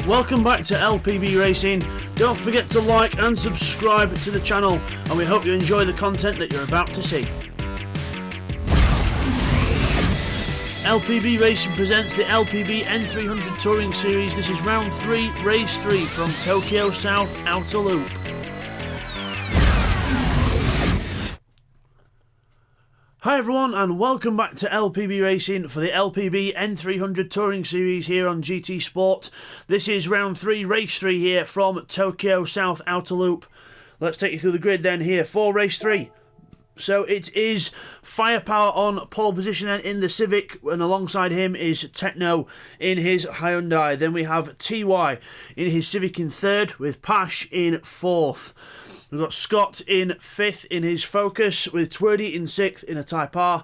Welcome back to LPB Racing. Don't forget to like and subscribe to the channel, and we hope you enjoy the content that you're about to see. LPB Racing presents the LPB N300 Touring Series. This is round 3, race 3 from Tokyo South Outer Loop. Hi everyone, and welcome back to LPB Racing for the LPB N300 Touring Series here on GTSport. This is round 3, race 3 here from Tokyo South Outer Loop. Let's take you through the grid then here for race 3. So it is Firepower on pole position then in the Civic, and alongside him is Techno in his Hyundai. Then we have TY in his Civic in 3rd with Pash in 4th. We've got Scott in 5th in his Focus with Twerdy in 6th in a Type R.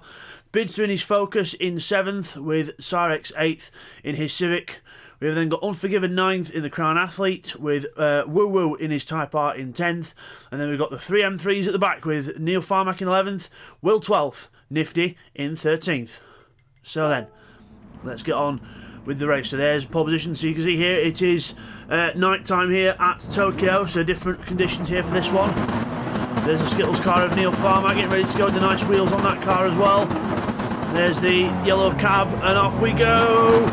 Bidster in his Focus in 7th with Cyrex 8th in his Civic. We've then got Unforgiven 9th in the Crown Athlete with Woo Woo in his Type R in 10th. And then we've got the 3 M3s at the back with Neil Farmack in 11th, Will 12th, Nifty in 13th. So then, let's get on with the race. So there's pole position. So you can see here it is night time here at Tokyo, so different conditions here for this one. There's a Skittles car of Neil Farmack getting ready to go with the nice wheels on that car as well. There's the yellow cab, and off we go.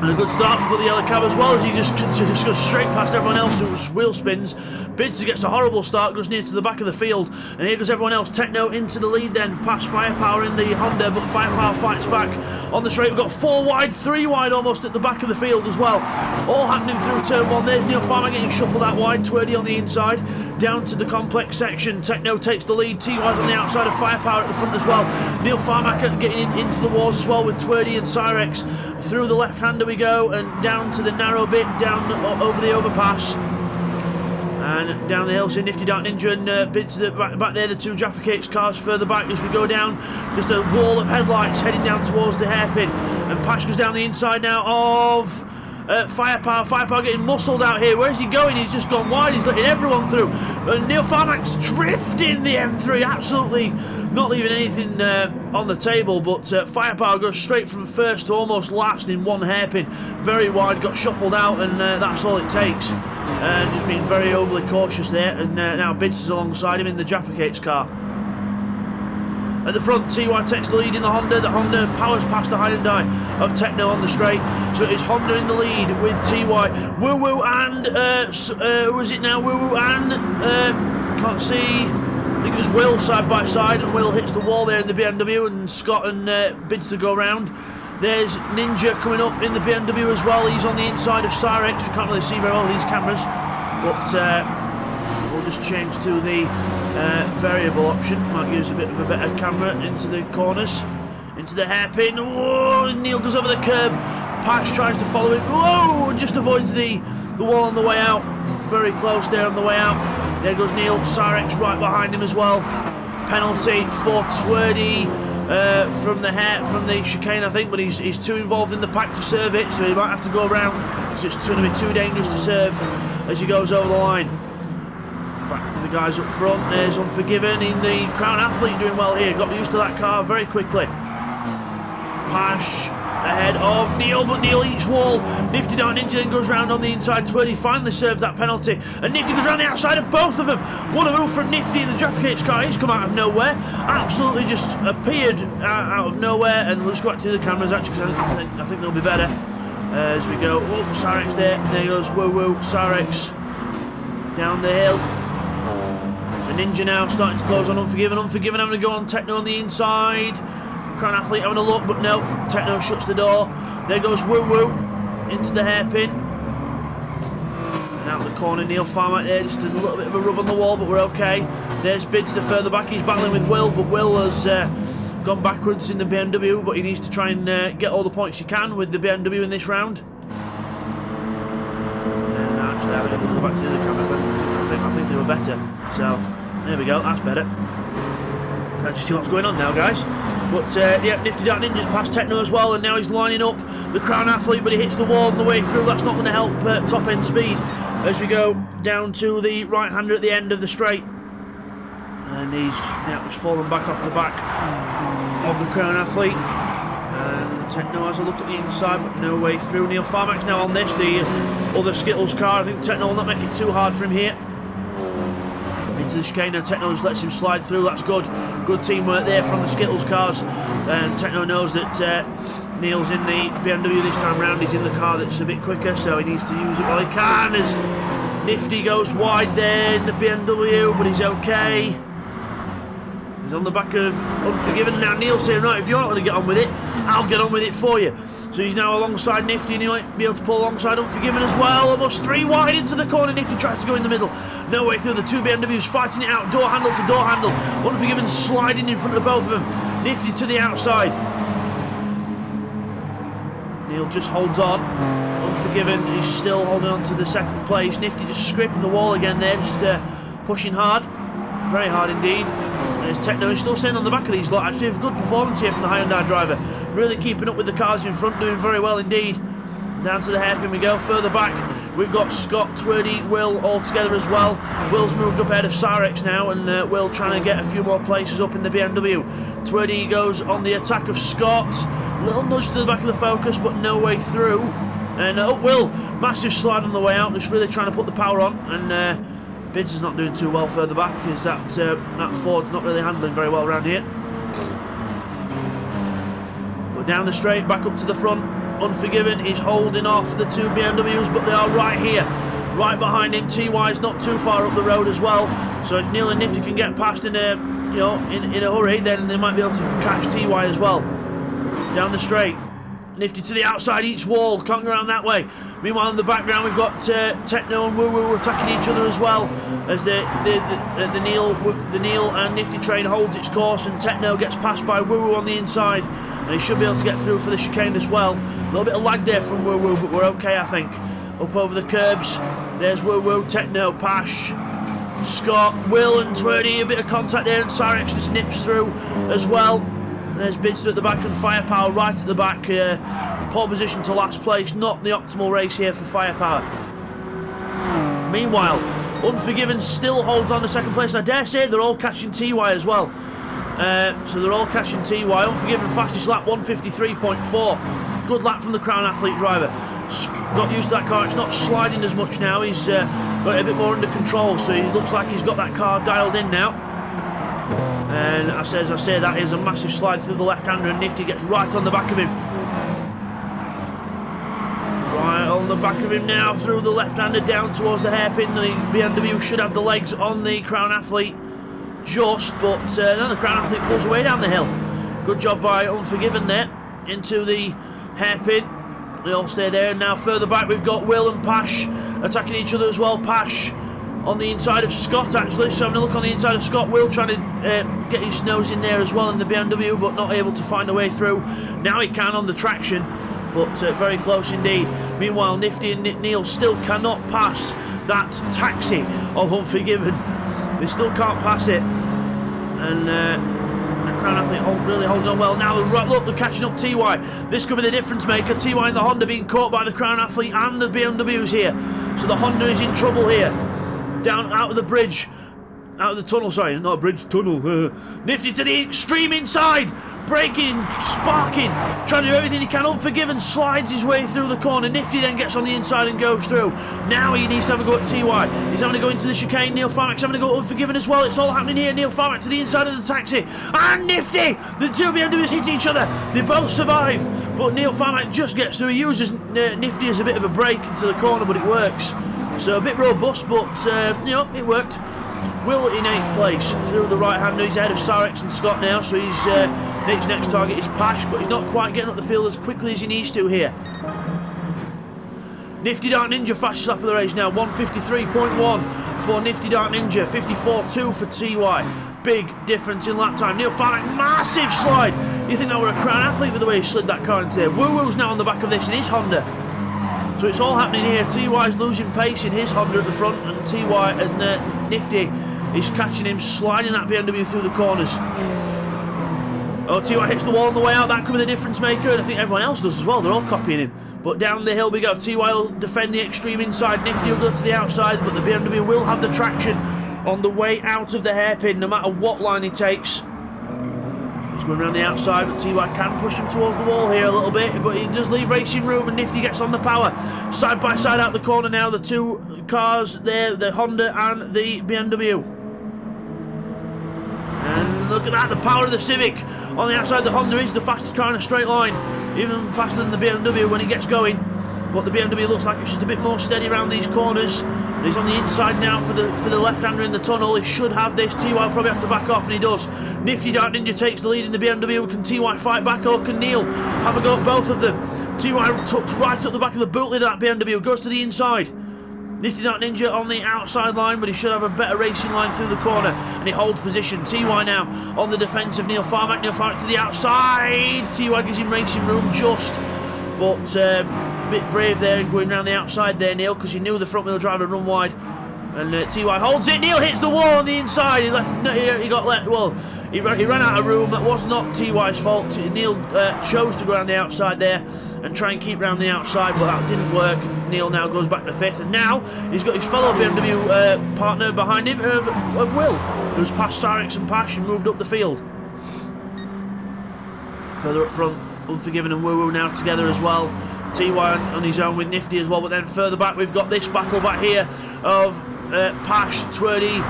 And a good start for the yellow cab as well, as he just goes straight past everyone else whose wheel spins. Bidster gets a horrible start, goes near to the back of the field, and here goes everyone else. Techno into the lead then, past Firepower in the Honda, but Firepower fights back. On the straight we've got 4 wide, 3 wide almost at the back of the field as well. All happening through turn 1. There's Neil Farmer getting shuffled out wide, Twerdy on the inside. Down to the complex section, Techno takes the lead, TY's on the outside of Firepower at the front as well. Neil Farmack getting into the wars as well with Twerdy and Cyrex. Through the left-hander we go, and down to the narrow bit, down over the overpass. And down the hill, see Nifty Dark Ninja and bit to the back there, the 2 Jaffa Cakes cars further back as we go down. Just a wall of headlights heading down towards the hairpin. And Pash goes down the inside now of Firepower. Firepower getting muscled out here. Where's he going? He's just gone wide. He's letting everyone through. And Neil Farmack's drifting the M3. Absolutely not leaving anything on the table. But Firepower goes straight from first to almost last in one hairpin. Very wide, got shuffled out, and that's all it takes. Just being very overly cautious there. And now Bidster's alongside him in the Jaffa Cakes car. At the front, TY takes the lead in the Honda. The Honda powers past the Hyundai of Techno on the straight. So it's Honda in the lead with TY. Woo Woo and, who is it now? Woo Woo and, can't see. I think it was Will side by side, and Will hits the wall there in the BMW, and Scott and Bidster go round. There's Ninja coming up in the BMW as well. He's on the inside of Cyrex. We can't really see very well with these cameras, but we'll just change to the variable option. Might use a bit of a better camera into the corners, into the hairpin. Whoa! Neil goes over the curb. Pash tries to follow him. Whoa! And just avoids the wall on the way out. Very close there on the way out. There goes Neil. Cyrex right behind him as well. Penalty for Twerdy from the chicane, I think, but he's too involved in the pack to serve it, so he might have to go around because it's going to be too dangerous to serve as he goes over the line. Back to the guys up front. There's Unforgiven in the Crown Athlete doing well here. Got used to that car very quickly. Pash ahead of Neil, but Neil eats wall. Nifty Dark Ninja then goes round on the inside. Twerdy finally serves that penalty, and Nifty goes round the outside of both of them. What a move from Nifty in the Jaffa Cakes car. He's come out of nowhere, absolutely just appeared out of nowhere. And we'll just go back to the cameras actually, because I think they'll be better as we go. Oh, Cyrex there goes Woo Woo. Cyrex down the hill. So Ninja now starting to close on Unforgiven. Unforgiven having to go on Techno on the inside. Crown Athlete having a look, but no, Techno shuts the door. There goes Woo Woo into the hairpin. And out the corner, Neil Farmack there, just a little bit of a rub on the wall, but we're okay. There's Bidster further back. He's battling with Will, but Will has gone backwards in the BMW, but he needs to try and get all the points he can with the BMW in this round. And actually, I'm going to go back to the camera. I think they were better. So there we go. That's better. Can't just see what's going on now, guys. But yeah, Nifty Dark Ninja's past Techno as well, and now he's lining up the Crown Athlete, but he hits the wall on the way through. That's not going to help top end speed as we go down to the right hander at the end of the straight. And he's fallen back off the back of the Crown Athlete. And Techno has a look at the inside, but no way through. Neil Farmack's now on this, the other Skittles car. I think Techno will not make it too hard for him here. Into the chicane now, Techno just lets him slide through. That's good. Good teamwork there from the Skittles cars. And Techno knows that Neil's in the BMW this time round. He's in the car that's a bit quicker, so he needs to use it while he can. As Nifty goes wide there in the BMW, but he's okay. He's on the back of Unforgiven. Now Neil's saying, right, if you're not going to get on with it, I'll get on with it for you. So he's now alongside Nifty, and he might be able to pull alongside Unforgiven as well. Almost 3 wide into the corner. Nifty tries to go in the middle. No way through. The two BMWs fighting it out, door handle to door handle. Unforgiven sliding in front of both of them. Nifty to the outside. Neil just holds on. Unforgiven is still holding on to the second place. Nifty just scraping the wall again there, just pushing hard. Very hard indeed. There's Techno is still staying on the back of these lot. Actually, a good performance here from the Hyundai driver. Really keeping up with the cars in front, doing very well indeed. Down to the hairpin we go. Further back, we've got Scott, Twerdy, Will all together as well. Will's moved up ahead of Cyrex now, and Will trying to get a few more places up in the BMW. Twerdy goes on the attack of Scott. Little nudge to the back of the Focus, but no way through. And Will, massive slide on the way out, just really trying to put the power on. And Bids is not doing too well further back, because that Ford's not really handling very well around here. But down the straight, back up to the front. Unforgiven is holding off the two BMWs, but they are right here, right behind him. TY's not too far up the road as well, so if Neil and Nifty can get past in a hurry, then they might be able to catch TY as well. Down the straight, Nifty to the outside, eats wall, can't go around that way. Meanwhile in the background we've got Techno and Woo Woo attacking each other as well, as the Neil and Nifty train holds its course, and Techno gets passed by Woo Woo on the inside, and he should be able to get through for the chicane as well. A little bit of lag there from Woo Woo, but we're okay I think. Up over the curbs, there's Woo Woo, Techno, Pash, Scott, Will and Twerdy, a bit of contact there, and Cyrex just nips through as well. There's Bidster at the back and Firepower right at the back. Pole position to last place, not the optimal race here for Firepower. Meanwhile, Unforgiven still holds on to second place. I dare say they're all catching TY as well. So they're all catching TY. Unforgiven fastest lap 153.4. Good lap from the Crown Athlete driver. Got used to that car, it's not sliding as much now. He's got it a bit more under control, so he looks like he's got that car dialed in now. And as I say, that is a massive slide through the left-hander, and Nifty gets right on the back of him. Right on the back of him now, through the left-hander down towards the hairpin. The BMW should have the legs on the Crown Athlete just, but no, the Crown Athlete pulls away down the hill. Good job by Unforgiven there, into the hairpin. They all stay there, and now further back we've got Will and Pash attacking each other as well. Pash on the inside of Scott actually, so having a look on the inside of Scott. Will trying to get his nose in there as well in the BMW, but not able to find a way through. Now he can on the traction, but very close indeed. Meanwhile, Nifty and Neil still cannot pass that taxi of Unforgiven. They still can't pass it, and Crown Athlete really holding on well. Now look, they're catching up TY. This could be the difference maker. TY and the Honda being caught by the Crown Athlete and the BMWs here, so the Honda is in trouble here. Down out of the bridge, out of the tunnel, sorry, not a bridge, tunnel. Nifty to the extreme inside, braking, sparking, trying to do everything he can. Unforgiven slides his way through the corner. Nifty then gets on the inside and goes through. Now he needs to have a go at TY. He's having to go into the chicane. Neil Farmack's having to go at Unforgiven as well. It's all happening here. Neil Farmack to the inside of the taxi, and Nifty, the two BMWs hit each other. They both survive, but Neil Farmack just gets through. He uses Nifty as a bit of a brake into the corner, but it works. So a bit robust, but it worked. Will in 8th place through the right hander. He's ahead of Cyrex and Scott now, so he's his next target is Pash, but he's not quite getting up the field as quickly as he needs to here. Nifty Dark Ninja fastest lap of the race now, 153.1 for Nifty Dark Ninja, 54.2 for TY. Big difference in lap time. Neil Farmack, massive slide. You think that were a Crown Athlete with the way he slid that car into there. Woo Woo's now on the back of this in his Honda. So it's all happening here. TY's losing pace in his Honda at the front, and TY and Nifty is catching him, sliding that BMW through the corners. Oh, TY hits the wall on the way out. That could be the difference maker, and I think everyone else does as well. They're all copying him. But down the hill we go. TY will defend the extreme inside. Nifty will go to the outside, but the BMW will have the traction on the way out of the hairpin, no matter what line he takes. He's going around the outside, but TY can push him towards the wall here a little bit, but he does leave racing room, and Nifty gets on the power. Side by side out the corner now, the two cars there, the Honda and the BMW. And look at that, the power of the Civic. On the outside, the Honda is the fastest car in a straight line, even faster than the BMW when he gets going. But the BMW looks like it's just a bit more steady around these corners. He's on the inside now for the left-hander in the tunnel. He should have this. TY will probably have to back off, and he does. Nifty Dark Ninja takes the lead in the BMW. Can TY fight back, or can Neil have a go at both of them? TY tucks right up the back of the boot lid of that BMW, goes to the inside. Nifty Dark Ninja on the outside line, but he should have a better racing line through the corner, and he holds position. TY now on the defence of Neil Farmack. Neil Farmack to the outside. TY gives him racing room just, but a bit brave there going around the outside there, Neil, because he knew the front wheel drive would run wide. And TY holds it. Neil hits the wall on the inside. He ran out of room. That was not TY's fault. Neil chose to go around the outside there and try and keep round the outside, but that didn't work. Neil now goes back to fifth, and now he's got his fellow BMW partner behind him, Will, who's passed Sarex and Pash and moved up the field. Further up front, Unforgiven and Woo Woo now together as well. TY on his own with Nifty as well, but then further back we've got this battle back here of Pash, Twerdy,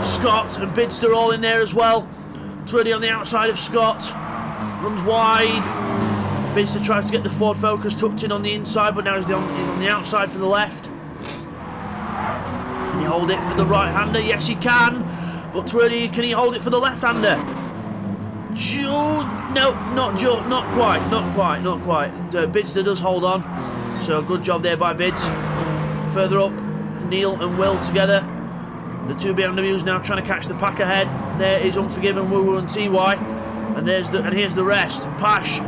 Scott and Bidster all in there as well. Twerdy on the outside of Scott, runs wide. Bidster tries to get the Ford Focus tucked in on the inside, but now he's on the outside for the left. Can he hold it for the right-hander? Yes, he can. But Twerdy, can he hold it for the left-hander? No, not quite. Bidster does hold on, so good job there by Bids. Further up, Neil and Will together. The two BMWs now trying to catch the pack ahead. There is Unforgiven, Woo Woo and TY, and here's the rest. Pash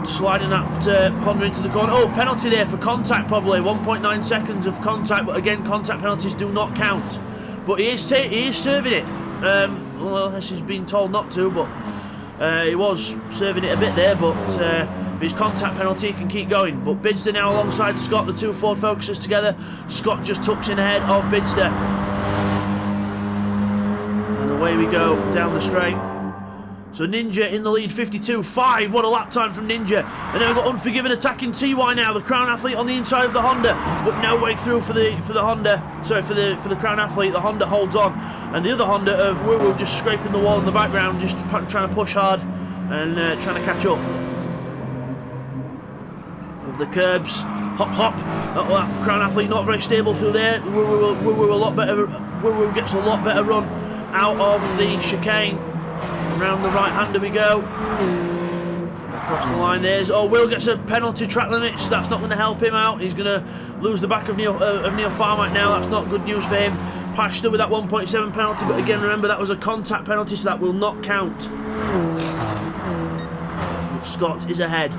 sliding that Honda into the corner. Oh, penalty there for contact probably. 1.9 seconds of contact, but again, contact penalties do not count. But he is serving it. Well, unless he's been told not to, but he was serving it a bit there. But if his contact penalty, he can keep going. But Bidster now alongside Scott, the two Ford Focuses together. Scott just tucks in ahead of Bidster. And away we go down the straight. So Ninja in the lead, 52.5. What a lap time from Ninja. And then we've got Unforgiven attacking TY now, the Crown Athlete on the inside of the Honda, but no way through for the Honda. Sorry, for the Crown Athlete. The Honda holds on, and the other Honda of Woo Woo just scraping the wall in the background, just trying to push hard and trying to catch up. Of the curbs, hop. That Crown Athlete not very stable through there. Woo Woo a lot better. Woo Woo gets a lot better run out of the chicane. Around the right-hander we go. Across the line there's... Oh, Will gets a penalty track limits. That's not going to help him out. He's going to lose the back of Neil Farmack now. That's not good news for him. Pash still with that 1.7 penalty, but again, remember, that was a contact penalty, so that will not count. But Scott is ahead.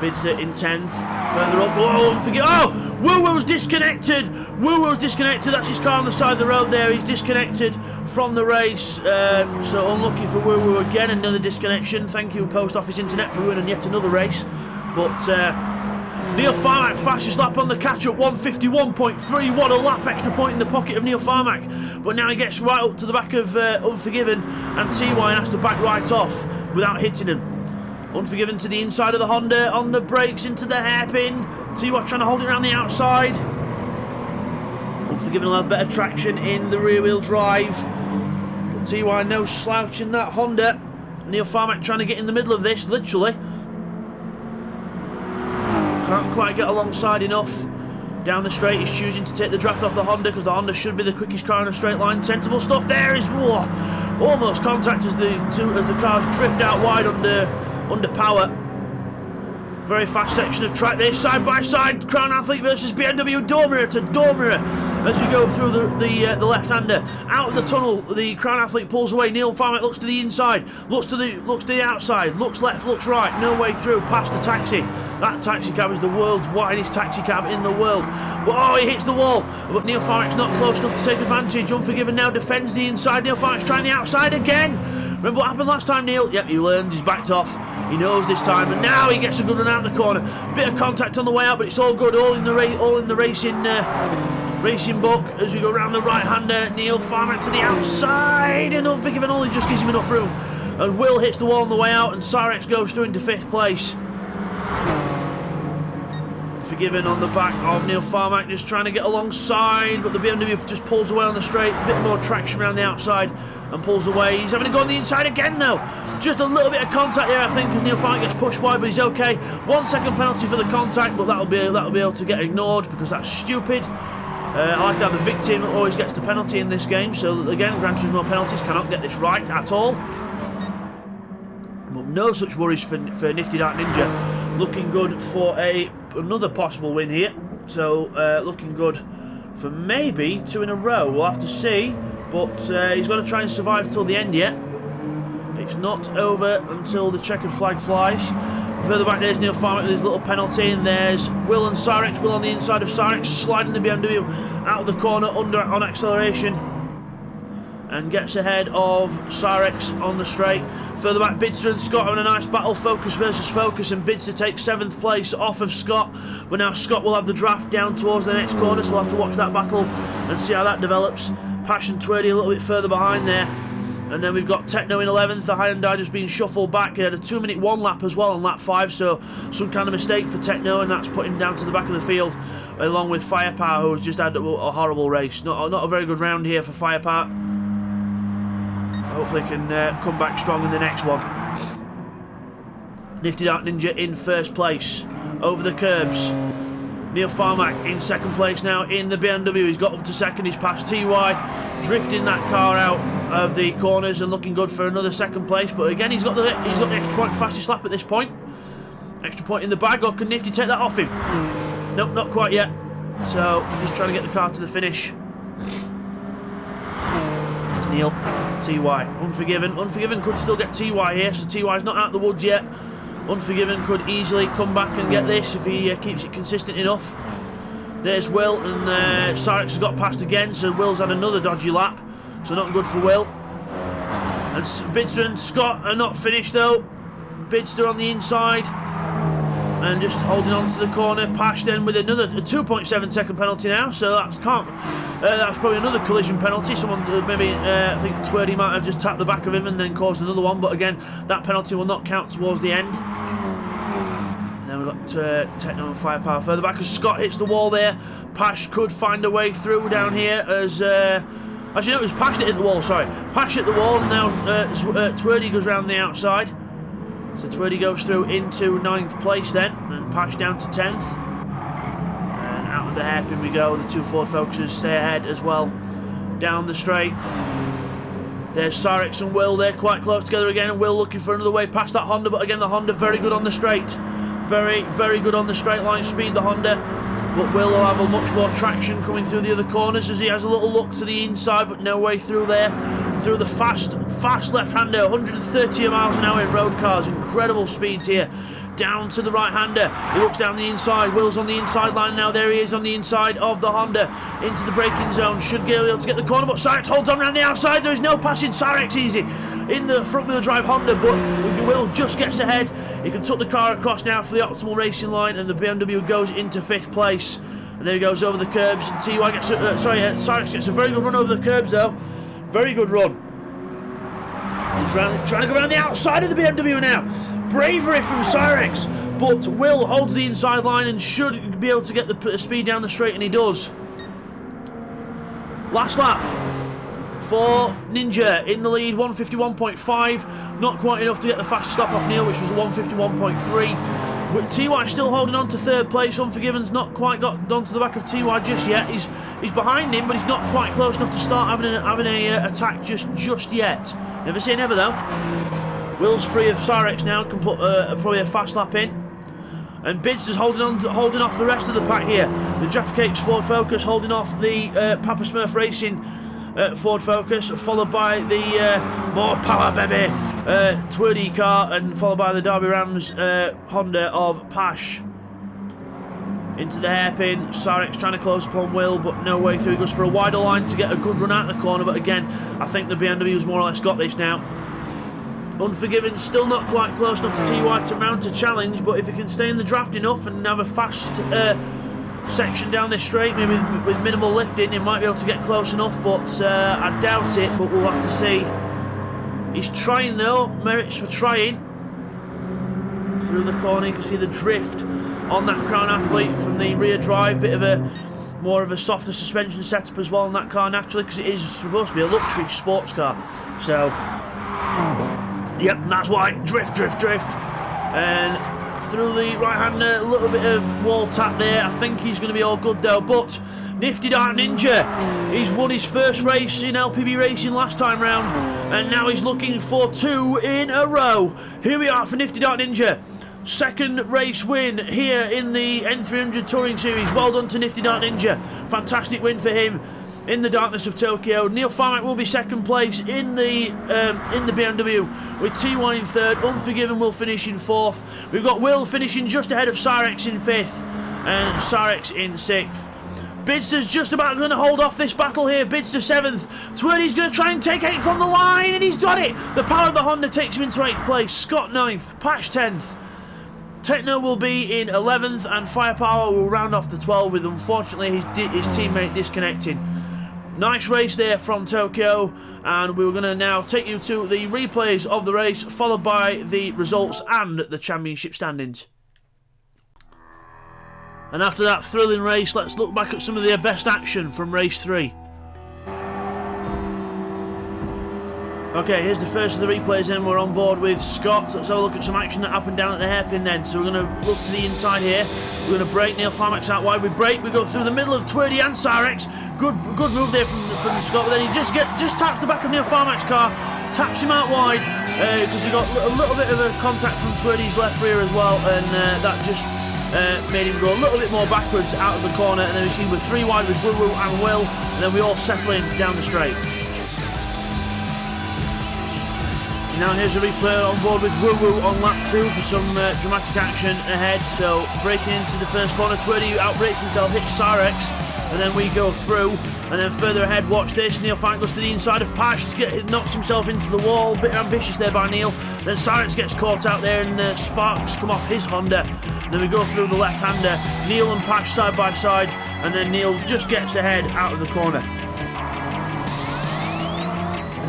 Bidster in 10th. Further up... Oh, Woo Woo's disconnected. That's his car on the side of the road there. He's disconnected from the race, so unlucky for Woo Woo again, another disconnection. Thank you Post Office Internet for winning yet another race. But Neil Farmack fastest lap on the catch-up, 151.3. What a lap, extra point in the pocket of Neil Farmack. But now he gets right up to the back of Unforgiven and TY and has to back right off without hitting him. Unforgiven to the inside of the Honda, on the brakes into the hairpin. TY trying to hold it around the outside. Unforgiven will have better traction in the rear wheel drive. But TY no slouch in that Honda. Neil Farmack trying to get in the middle of this, literally. Can't quite get alongside enough. Down the straight, he's choosing to take the draft off the Honda because the Honda should be the quickest car in a straight line. Sensible stuff there is almost contact as the cars drift out wide under power. Very fast section of track there, side by side, Crown Athlete versus BMW, door mirror to door mirror as we go through the left-hander. Out of the tunnel, the Crown Athlete pulls away. Neil Farmack looks to the inside, looks to the outside, looks left, looks right, no way through, past the taxi. That taxi cab is the world's widest taxi cab in the world. But he hits the wall. But Neil Farmack's not close enough to take advantage. Unforgiven now defends the inside. Neil Farmack's trying the outside again. Remember what happened last time, Neil? Yep, he learned, he's backed off. He knows this time, and now he gets a good run out the corner. Bit of contact on the way out, but it's all good, all in the racing book. As we go around the right-hander, Neil Farmack to the outside, and Unforgiven only just gives him enough room. and Will hits the wall on the way out, and Cyrex goes through into 5th place. Forgiven on the back of Neil Farmack, just trying to get alongside, but the BMW just pulls away on the straight, a bit more traction around the outside and pulls away. He's having to go on the inside again now. Just a little bit of contact there, I think, as Neil Farmack gets pushed wide, but he's okay. 1 second penalty for the contact, but that'll be able to get ignored because that's stupid. I like how the victim always gets the penalty in this game, so again, Gran Turismo penalties cannot get this right at all. But no such worries for Nifty Dark Ninja. Looking good for another possible win here. So looking good for maybe 2 in a row. We'll have to see. But he's got to try and survive till the end yet. It's not over until the checkered flag flies. Further back there's Neil Farmack with his little penalty, and there's Will and Cyrex. Will on the inside of Cyrex, sliding the BMW out of the corner on acceleration, and gets ahead of Cyrex on the straight. Further back, Bidster and Scott having a nice battle, focus versus focus, and Bidster takes 7th place off of Scott. But now Scott will have the draft down towards the next corner, so we'll have to watch that battle and see how that develops. Passion Twerdy a little bit further behind there. And then we've got Techno in 11th, the Hyundai just being shuffled back. He had a 2-minute 1 lap as well on lap 5, so some kind of mistake for Techno, and that's put him down to the back of the field, along with Firepower, who's just had a horrible race. Not a very good round here for Firepower. Hopefully can come back strong in the next one. Nifty Dark Ninja in 1st place, over the curbs. Neil Farmack in 2nd place now in the BMW. He's got up to 2nd, he's passed TY, drifting that car out of the corners and looking good for another 2nd place. But again, he's got the extra point, fastest lap at this point. Extra point in the bag, or can Nifty take that off him? Nope, not quite yet. So just trying to get the car to the finish. Neil, TY, Unforgiven. Unforgiven could still get TY here, so TY's not out of the woods yet. Unforgiven could easily come back and get this if he keeps it consistent enough. There's Will, and Cyrex has got past again, so Will's had another dodgy lap, so not good for Will. And Bidster and Scott are not finished though. Bidster on the inside and just holding on to the corner. Pash then with another 2.7 second penalty now, so that's probably another collision penalty. Someone maybe I think Twerdy might have just tapped the back of him and then caused another one, but again that penalty will not count towards the end. And then we've got Techno and Firepower further back as Scott hits the wall there. Pash could find a way through down here as actually no, it was Pash that hit the wall, sorry. Pash hit the wall, and now Twerdy goes round the outside. So Twerdy goes through into 9th place then, and Pash down to 10th. And out of the hairpin we go. The 2 Ford Focuses stay ahead as well. Down the straight. There's Cyrex and Will, they're quite close together again, and Will looking for another way past that Honda, but again the Honda very good on the straight. Very, very good on the straight line speed, the Honda. But Will have a much more traction coming through the other corners as he has a little look to the inside, but no way through there. Through the fast left-hander, 130 miles an hour in road cars, incredible speeds here. Down to the right-hander, he looks down the inside, Will's on the inside line now, there he is on the inside of the Honda, into the braking zone, should be able to get the corner, but Cyrex holds on around the outside, there is no passing Cyrex easy in the front-wheel drive Honda, but Will just gets ahead, he can tuck the car across now for the optimal racing line, and the BMW goes into 5th place, and there he goes over the curbs, and Cyrex gets a very good run over the curbs though. Very good run. He's trying to go around the outside of the BMW now. Bravery from Cyrex, but Will holds the inside line and should be able to get the speed down the straight, and he does. Last lap for Ninja in the lead, 151.5. Not quite enough to get the fastest lap off Neil, which was 151.3. But TY still holding on to 3rd place. Unforgiven's not quite got onto the back of TY just yet. He's behind him, but he's not quite close enough to start having a attack just yet. Never say never though. Will's free of Cyrex now, can put probably a fast lap in. And Bidster's holding off the rest of the pack here. The Jaffa Cakes Ford Focus holding off the Papa Smurf Racing Ford Focus, followed by the more power baby Twerdy car, and followed by the Derby Rams Honda of Pash. Into the hairpin, Cyrex trying to close upon Will, but no way through. He goes for a wider line to get a good run out of the corner, but again, I think the BMW's more or less got this now. Unforgiven still not quite close enough to TY to mount a challenge, but if he can stay in the draft enough and have a fast section down this straight, maybe with minimal lifting, he might be able to get close enough, but I doubt it, but we'll have to see. He's trying though, merits for trying. Through the corner, you can see the drift on that Crown Athlete from the rear drive. Bit of a more of a softer suspension setup as well in that car naturally, because it is supposed to be a luxury sports car. So, yep, that's why. Drift. And through the right-hander, a little bit of wall tap there. I think he's going to be all good though, but Nifty Dark Ninja, he's won his first race in LPB Racing last time round, and now he's looking for 2 in a row. Here we are for Nifty Dark Ninja. Second race win here in the N300 Touring Series. Well done to Nifty Dark Ninja. Fantastic win for him in the darkness of Tokyo. Neil Farmack will be second place in the BMW with TY in third. Unforgiven will finish in fourth. We've got Will finishing just ahead of Cyrex in fifth and Cyrex in sixth. Bidster's just about going to hold off this battle here. Bidster 7th. Twirly's going to try and take 8th from the line, and he's got it. The power of the Honda takes him into 8th place. Scott 9th. Patch 10th. Techno will be in 11th, and Firepower will round off the 12 with, unfortunately, his teammate disconnecting. Nice race there from Tokyo, and we're going to now take you to the replays of the race, followed by the results and the championship standings. And after that thrilling race, let's look back at some of the best action from race 3. Okay, here's the first of the replays then. We're on board with Scott. Let's have a look at some action that happened down at the hairpin then. So we're going to look to the inside here. We're going to brake. Neil Farmack's out wide. We brake. We go through the middle of Twerdy and Cyrex. Good move there from Scott. But then he just taps the back of Neil Farmack's car. Taps him out wide. Because he got a little bit of a contact from Twerdy's left rear as well. And that just made him go a little bit more backwards out of the corner. And then we see we're 3 wide with Woo Woo and Will. And then we all settle in down the straight. Now here's a replay on board with Woo Woo on lap 2 for some dramatic action ahead. So breaking into the first corner, Twerdy outbrakes himself, hits Cyrex, and then we go through. And then further ahead, watch this, Neil Farmack goes to the inside of Pash, knocks himself into the wall, bit ambitious there by Neil. Then Cyrex gets caught out there and sparks come off his Honda. And then we go through the left-hander, Neil and Pash side by side, and then Neil just gets ahead out of the corner.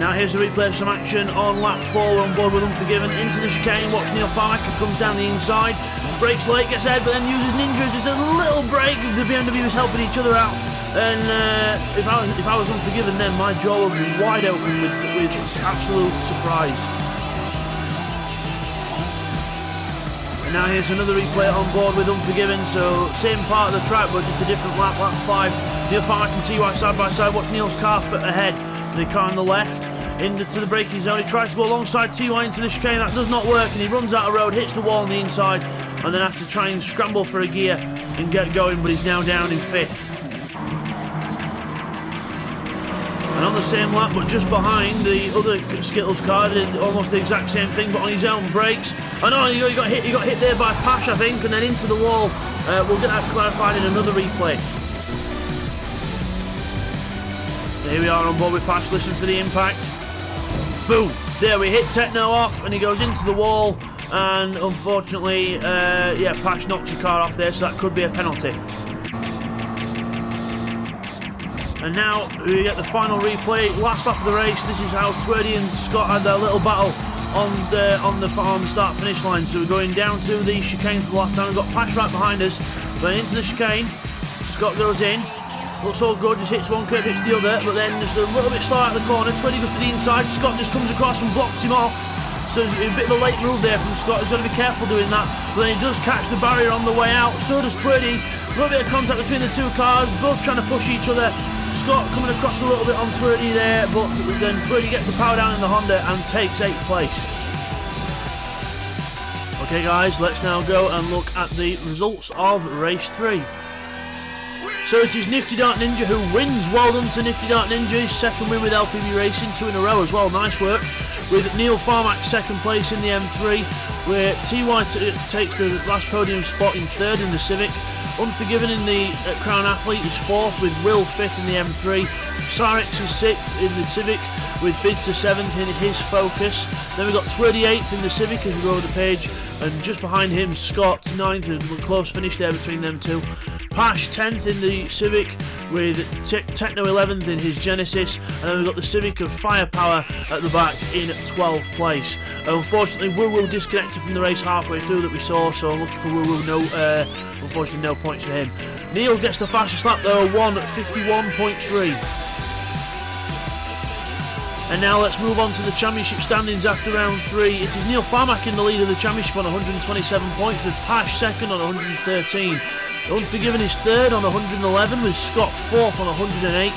Now here's the replay of some action on lap 4. We're on board with Unforgiven into the chicane. Watch Neil Farmack, comes down the inside, brakes late, gets ahead, but then uses ninjas as a little break. The BMW is helping each other out, and if I was Unforgiven, then my jaw would be wide open with absolute surprise. And now here's another replay on board with Unforgiven. So same part of the track, but just a different lap. Lap 5. Neil Farmack and TY side by side. Watch Neil's car ahead. The car on the left into the braking zone. He tries to go alongside TY into the chicane. That does not work, and he runs out of road, hits the wall on the inside, and then has to try and scramble for a gear and get going, but he's now down in 5th. And on the same lap, but just behind, the other Skittles car did almost the exact same thing, but on his own brakes. Oh no, he got hit there by Pash, I think, and then into the wall. We'll get that clarified in another replay. Here we are on board with Pash, listen for the impact. Boom! There we hit Techno off, and he goes into the wall, and unfortunately, Pash knocks your car off there, so that could be a penalty. And now we get the final replay, last lap of the race. This is how Twerdy and Scott had their little battle on the start-finish line. So we're going down to the chicane for the last time. We've got Pash right behind us, then into the chicane. Scott goes in. Looks all good, just hits one curve, hits the other, but then just a little bit slow out of the corner. Twerdy goes to the inside, Scott just comes across and blocks him off. So a bit of a late move there from Scott. He's got to be careful doing that. But then he does catch the barrier on the way out. So does Twerdy. A little bit of contact between the two cars, both trying to push each other. Scott coming across a little bit on Twerdy there, but then Twerdy gets the power down in the Honda and takes 8th place. Okay guys, let's now go and look at the results of race 3. So it is Nifty Dark Ninja who wins. Well done to Nifty Dark Ninja. His second win with LPB Racing, 2 in a row as well. Nice work. With Neil Farmack second place in the M3, where TY takes the last podium spot in 3rd in the Civic. Unforgiven in the Crown Athlete is 4th, with Will 5th in the M3. Cyrex is 6th in the Civic, with Bidster 7th in his Focus. Then we've got Twerdy 8th in the Civic as we go over the page, and just behind him Scott 9th, a close finish there between them two. Pash 10th in the Civic, with Techno 11th in his Genesis, and then we've got the Civic of Firepower at the back in 12th place. Unfortunately, Woo Woo disconnected from the race halfway through that we saw, so I'm looking for Woo Woo. Unfortunately, no points for him. Neil gets the fastest lap though, 1:51.3. And now let's move on to the championship standings after round 3. It is Neil Farmack in the lead of the championship on 127 points, with Pash second on 113. Unforgiven is third on 111, with Scott fourth on 108.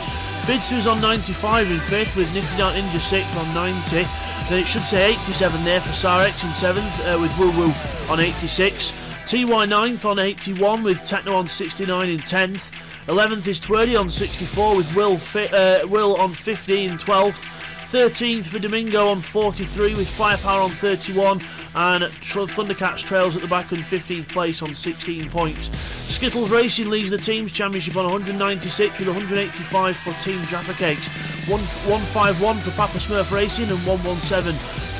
Bidsu's on 95 in fifth, with Nifty Dart Ninja sixth on 90. Then it should say 87 there for Sarex in seventh, with Woo Woo on 86. TY 9th on 81, with Techno on 69 in 10th. 11th is Twerdy on 64, with Will on 50 in 12th. 13th for Domingo on 43, with Firepower on 31, and Thundercats trails at the back in 15th place on 16 points. Skittles Racing leads the team's championship on 196, with 185 for Team Jaffa Cakes, 151 for Papa Smurf Racing, and 117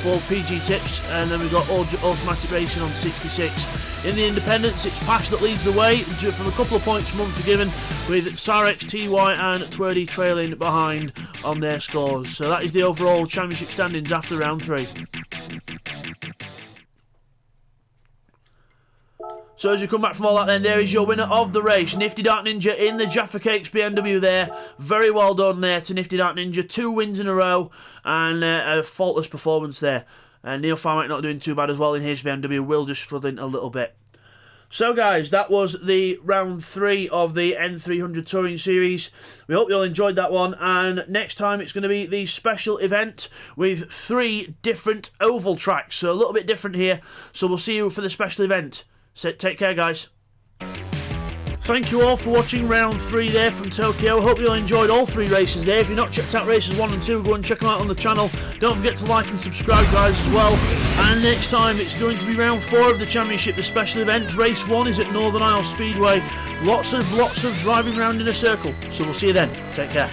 for PG Tips, and then we've got Automatic Racing on 66. In the independents, it's Pash that leads the way from a couple of points from Unforgiven, with Sarex, TY and Twerdy trailing behind on their scores. So that is the overall championship standings after round 3. So as you come back from all that, then there is your winner of the race, Nifty Dart Ninja in the Jaffa Cakes BMW there. Very well done there to Nifty Dart Ninja. 2 wins in a row and a faultless performance there. Neil Farmack not doing too bad as well in his BMW. Will just struggling a little bit. So guys, that was the round 3 of the N300 Touring Series. We hope you all enjoyed that one, and next time it's going to be the special event with 3 different oval tracks, so a little bit different here. So we'll see you for the special event. So take care guys. Thank you all for watching round 3 there from Tokyo. Hope you all enjoyed all 3 races there. If you've not checked out races 1 and 2, go and check them out on the channel. Don't forget to like and subscribe guys as well. And next time it's going to be round 4 of the championship, the special event. Race 1 is at Northern Isle Speedway. Lots of driving around in a circle. So we'll see you then. Take care.